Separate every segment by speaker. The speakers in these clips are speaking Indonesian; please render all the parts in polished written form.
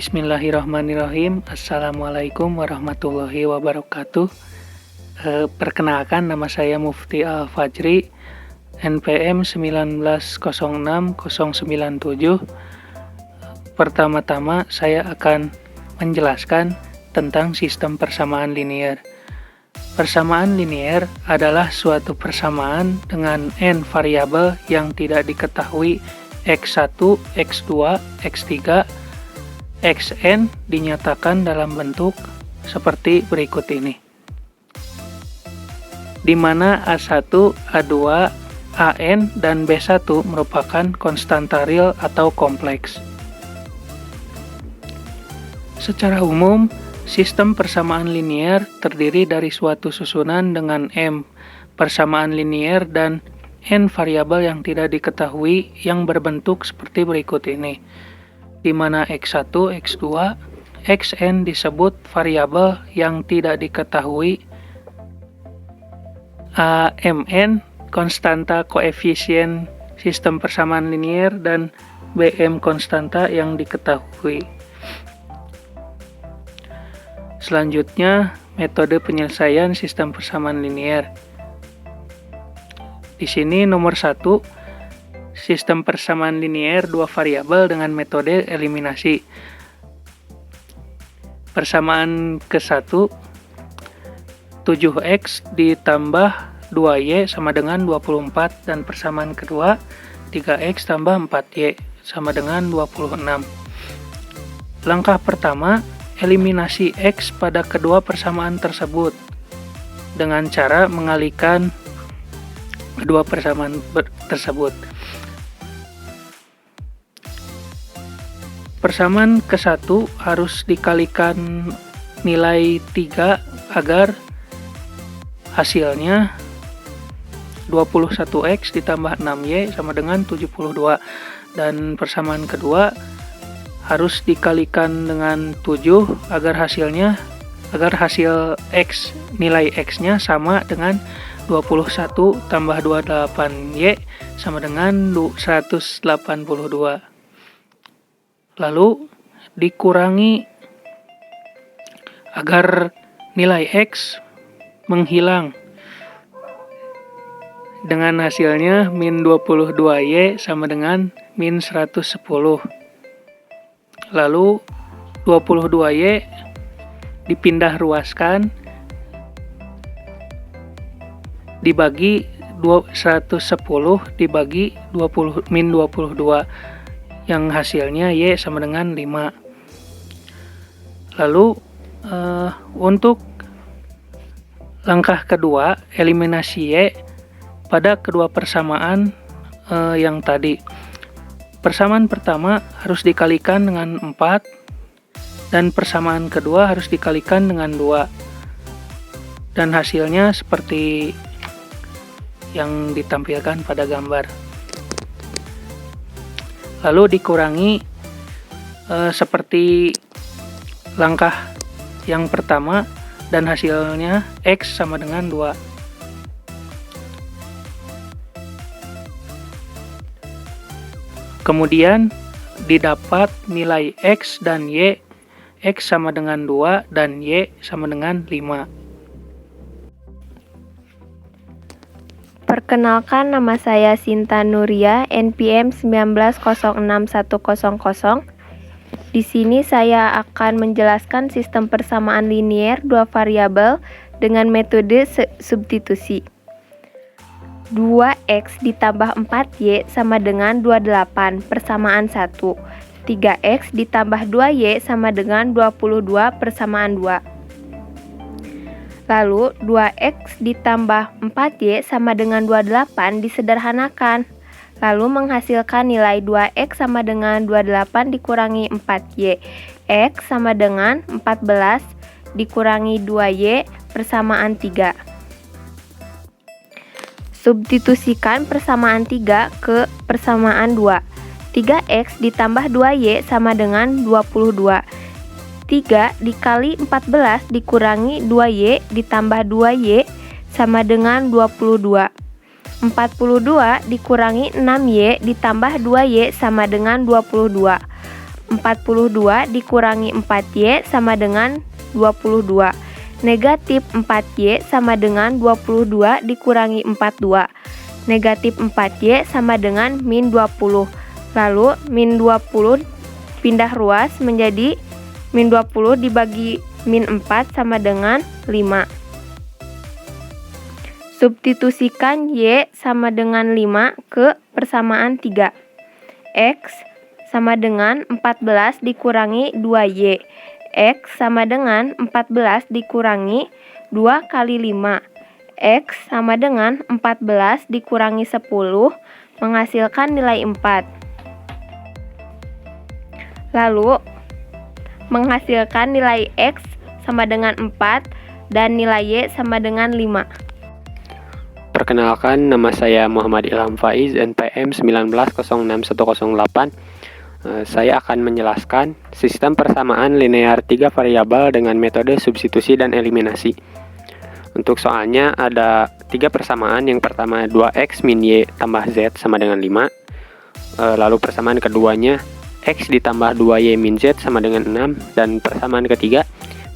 Speaker 1: Bismillahirrahmanirrahim. Assalamualaikum warahmatullahi wabarakatuh. Perkenalkan, nama saya Mufti Al-Fajri, NPM 1906097. Pertama-tama saya akan menjelaskan tentang sistem persamaan linier. Persamaan linier adalah suatu persamaan dengan n variabel yang tidak diketahui x1, x2, x3, xn dinyatakan dalam bentuk seperti berikut ini, di mana A1, A2, AN, dan B1 merupakan konstanta real atau kompleks. Secara umum, sistem persamaan linier terdiri dari suatu susunan dengan M persamaan linier dan n variabel yang tidak diketahui yang berbentuk seperti berikut ini, di mana x1, x2, xn disebut variabel yang tidak diketahui, Mn konstanta koefisien sistem persamaan linier, dan Bm konstanta yang diketahui. Selanjutnya, metode penyelesaian sistem persamaan linier. Di sini nomor 1, sistem persamaan linier dua variabel dengan metode eliminasi. Persamaan ke-1, 7x ditambah 2y sama dengan 24, dan persamaan kedua, 3x tambah 4y sama dengan 26. Langkah pertama, eliminasi x pada kedua persamaan tersebut dengan cara mengalihkan kedua persamaan tersebut. Persamaan ke-1 harus dikalikan nilai 3 agar hasilnya 21x ditambah 6y sama dengan 72. Dan persamaan kedua harus dikalikan dengan 7 agar hasil x, nilai x-nya sama dengan 21 tambah 28y sama dengan 182. Lalu dikurangi agar nilai x menghilang, dengan hasilnya min 22y sama dengan min 110. Lalu 22y dipindah ruaskan dibagi 110 dibagi min 22, yang hasilnya y sama dengan 5. Lalu untuk langkah kedua, eliminasi y pada kedua persamaan yang tadi. Persamaan pertama harus dikalikan dengan 4, dan persamaan kedua harus dikalikan dengan 2. Dan hasilnya seperti yang ditampilkan pada gambar. Lalu dikurangi seperti langkah yang pertama, dan hasilnya x sama dengan 2. Kemudian didapat nilai x dan y, x sama dengan 2 dan y sama dengan 5.
Speaker 2: Perkenalkan, nama saya Sinta Nuria, NPM 1906100. Di sini saya akan menjelaskan sistem persamaan linier dua variabel dengan metode substitusi. 2x ditambah 4y sama dengan 28, persamaan 1. 3x ditambah 2y sama dengan 22, persamaan 2. Lalu 2x ditambah 4y sama dengan 28 disederhanakan. Lalu menghasilkan nilai 2x sama dengan 28 dikurangi 4y. X sama dengan 14 dikurangi 2y, persamaan 3. Substitusikan persamaan 3 ke persamaan 2. 3x ditambah 2y sama dengan 22. 3 dikali 14 dikurangi 2y ditambah 2y sama dengan 22. 42 dikurangi 6y ditambah 2y sama dengan 22. 42 dikurangi 4Y sama dengan 22. Negatif 4Y sama dengan 22 dikurangi 42. Negatif 4Y sama dengan min 20. Lalu min 20 pindah ruas menjadi min 20 dibagi min 4 sama dengan 5. Substitusikan Y sama dengan 5 ke persamaan 3. X sama dengan 14 dikurangi 2Y. X sama dengan 14 dikurangi 2 kali 5. X sama dengan 14 dikurangi 10 menghasilkan nilai 4. Lalu menghasilkan nilai X sama dengan 4 dan nilai Y sama dengan 5.
Speaker 3: Perkenalkan, nama saya Muhammad Ilham Faiz, NPM 19061108. Saya akan menjelaskan sistem persamaan linear 3 variabel dengan metode substitusi dan eliminasi. Untuk soalnya ada 3 persamaan. Yang pertama 2x min y tambah z sama dengan 5. Lalu persamaan keduanya x ditambah 2y min z sama dengan 6. Dan persamaan ketiga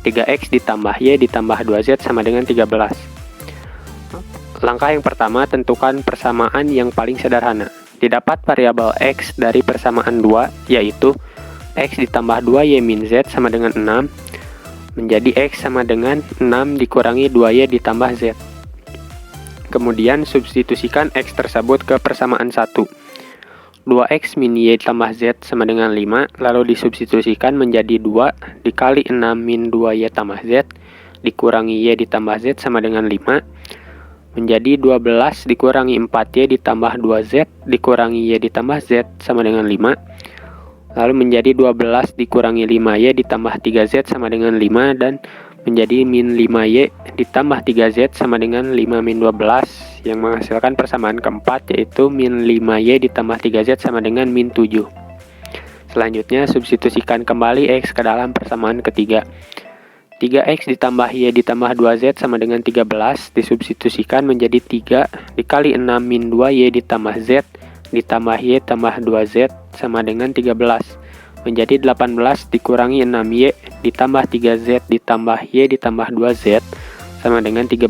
Speaker 3: 3x ditambah y ditambah 2z sama dengan 13. Langkah yang pertama, tentukan persamaan yang paling sederhana. Didapat variabel x dari persamaan 2, yaitu x ditambah 2y min z sama dengan 6, menjadi x sama dengan 6 dikurangi 2y ditambah z. Kemudian substitusikan x tersebut ke persamaan 1. 2x min y tambah z sama dengan 5, lalu disubstitusikan menjadi 2 dikali 6 min 2y tambah z, dikurangi y ditambah z sama dengan 5, menjadi 12 dikurangi 4y ditambah 2z dikurangi y ditambah z sama dengan 5. Lalu menjadi 12 dikurangi 5y ditambah 3z sama dengan 5 dan menjadi min 5y ditambah 3z sama dengan 5 min 12 yang menghasilkan persamaan keempat, yaitu min 5y ditambah 3z sama dengan min 7. Selanjutnya substitusikan kembali x ke dalam persamaan ketiga. 3x ditambah y ditambah 2z sama dengan 13 disubstitusikan menjadi 3 dikali 6 min 2y ditambah z ditambah y tambah 2z sama dengan 13, menjadi 18 dikurangi 6y ditambah 3z ditambah y ditambah 2z sama dengan 13,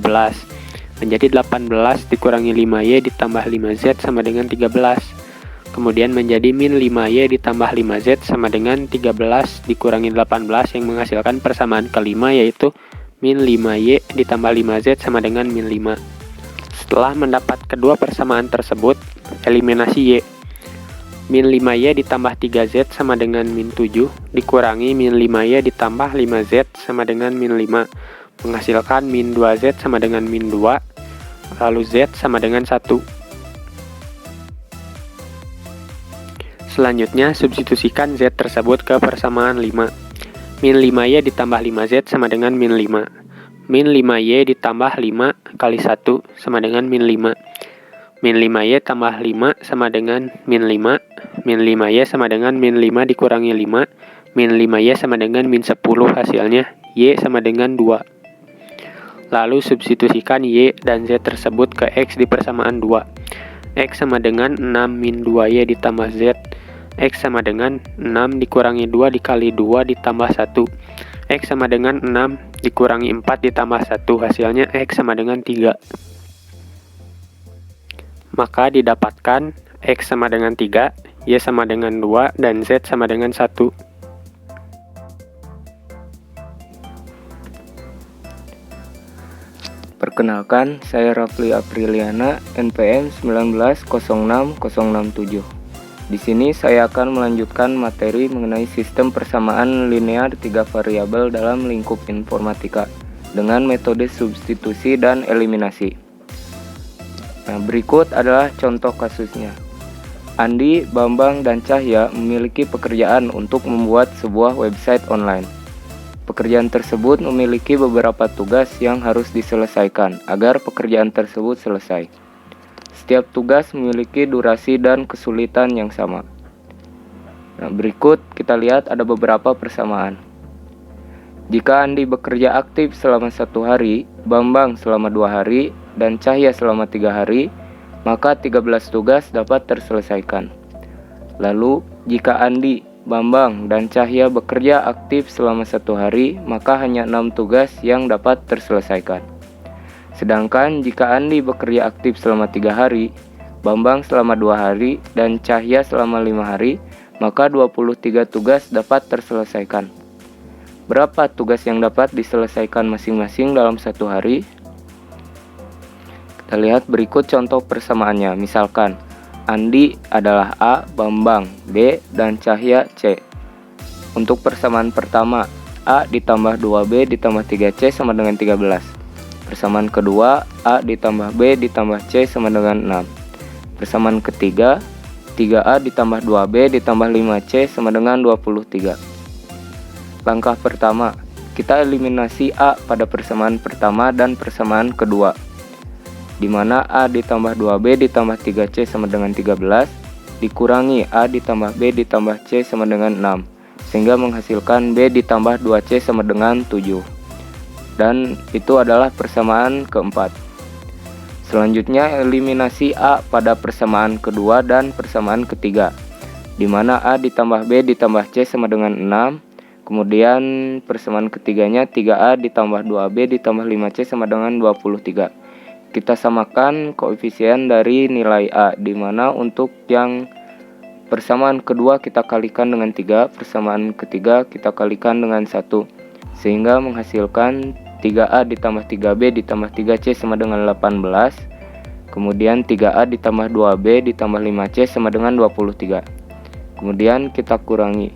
Speaker 3: menjadi 18 dikurangi 5y ditambah 5z sama dengan 13. Kemudian menjadi min 5y ditambah 5z sama dengan 13 dikurangi 18 yang menghasilkan persamaan kelima, yaitu min 5y ditambah 5z sama dengan min 5. Setelah mendapat kedua persamaan tersebut, eliminasi y. Min 5y ditambah 3z sama dengan min 7 dikurangi min 5y ditambah 5z sama dengan min 5 menghasilkan min 2z sama dengan min 2, lalu z sama dengan 1. Selanjutnya, substitusikan z tersebut ke persamaan 5. Min 5y ditambah 5z sama dengan min 5. Min 5y ditambah 5 kali 1 sama dengan min 5. Min 5y tambah 5 sama dengan min 5. Min 5y sama dengan min 5 dikurangi 5. Min 5y sama dengan min 10, hasilnya y sama dengan 2. Lalu substitusikan y dan z tersebut ke x di persamaan 2. X sama dengan 6 min 2y ditambah z. X sama dengan 6 dikurangi 2 dikali 2 ditambah 1. X sama dengan 6 dikurangi 4 ditambah 1. Hasilnya X sama dengan 3. Maka didapatkan X sama dengan 3, Y sama dengan 2, dan Z sama dengan 1.
Speaker 4: Perkenalkan, saya Rafli Apriliana, NPM 19060067. Di sini saya akan melanjutkan materi mengenai sistem persamaan linear 3 variabel dalam lingkup informatika dengan metode substitusi dan eliminasi. Nah, berikut adalah contoh kasusnya. Andi, Bambang, dan Cahya memiliki pekerjaan untuk membuat sebuah website online. Pekerjaan tersebut memiliki beberapa tugas yang harus diselesaikan agar pekerjaan tersebut selesai. Setiap tugas memiliki durasi dan kesulitan yang sama. Nah, berikut kita lihat ada beberapa persamaan. Jika Andi bekerja aktif selama 1 hari, Bambang selama 2 hari, dan Cahya selama 3 hari, maka 13 tugas dapat terselesaikan. Lalu, jika Andi Bambang dan Cahya bekerja aktif selama 1 hari, maka hanya 6 tugas yang dapat terselesaikan. Sedangkan jika Andi bekerja aktif selama 3 hari, Bambang selama 2 hari, dan Cahya selama 5 hari, maka 23 tugas dapat terselesaikan. Berapa tugas yang dapat diselesaikan masing-masing dalam 1 hari? Kita lihat berikut contoh persamaannya. Misalkan, Andi adalah A, Bambang B, dan Cahya C. Untuk persamaan pertama, A ditambah 2B ditambah 3C sama dengan 13. Persamaan kedua, A ditambah B ditambah C sama dengan 6. Persamaan ketiga, 3A ditambah 2B ditambah 5C sama dengan 23. Langkah pertama, kita eliminasi A pada persamaan pertama dan persamaan kedua, di mana A ditambah 2B ditambah 3C sama dengan 13, dikurangi A ditambah B ditambah C sama dengan 6, sehingga menghasilkan B ditambah 2C sama dengan 7. Dan itu adalah persamaan keempat. Selanjutnya, eliminasi A pada persamaan kedua dan persamaan ketiga, di mana A ditambah B ditambah C sama dengan 6, kemudian persamaan ketiganya 3A ditambah 2B ditambah 5C sama dengan 23. Kita samakan koefisien dari nilai A, di mana untuk yang persamaan kedua kita kalikan dengan 3, persamaan ketiga kita kalikan dengan 1, sehingga menghasilkan 3A ditambah 3B ditambah 3C sama dengan 18, kemudian 3A ditambah 2B ditambah 5C sama dengan 23. Kemudian kita kurangi,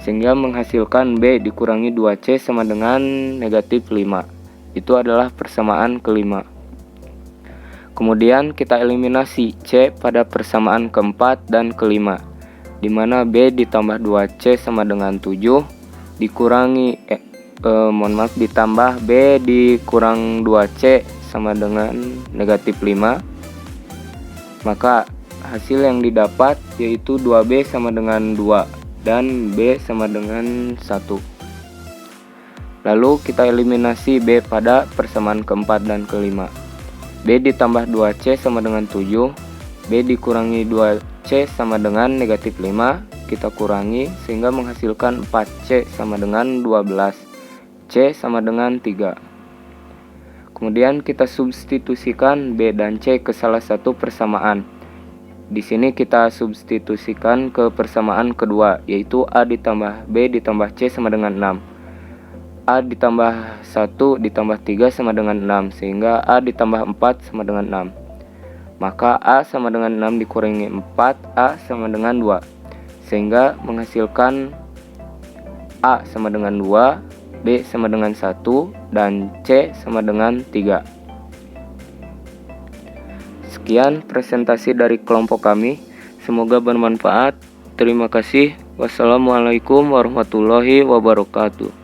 Speaker 4: sehingga menghasilkan B dikurangi 2C sama dengan negatif 5. Itu adalah persamaan kelima. Kemudian kita eliminasi C pada persamaan keempat dan kelima, di mana B ditambah 2C sama dengan 7, dikurangi ditambah B dikurang 2C sama dengan negatif 5. Maka hasil yang didapat yaitu 2B sama dengan 2 dan B sama dengan 1. Lalu kita eliminasi B pada persamaan keempat dan kelima. B ditambah 2C sama dengan 7, B dikurangi 2C sama dengan negatif 5, kita kurangi sehingga menghasilkan 4C sama dengan 12, C sama dengan 3. Kemudian kita substitusikan B dan C ke salah satu persamaan. Di sini kita substitusikan ke persamaan kedua, yaitu A ditambah B ditambah C sama dengan 6. A ditambah 1 ditambah 3 sama dengan 6, sehingga A ditambah 4 sama dengan 6. Maka A sama dengan 6 dikurangi 4, A sama dengan 2, sehingga menghasilkan A sama dengan 2, B sama dengan 1, dan C sama dengan 3. Sekian presentasi dari kelompok kami, semoga bermanfaat. Terima kasih. Wassalamualaikum warahmatullahi wabarakatuh.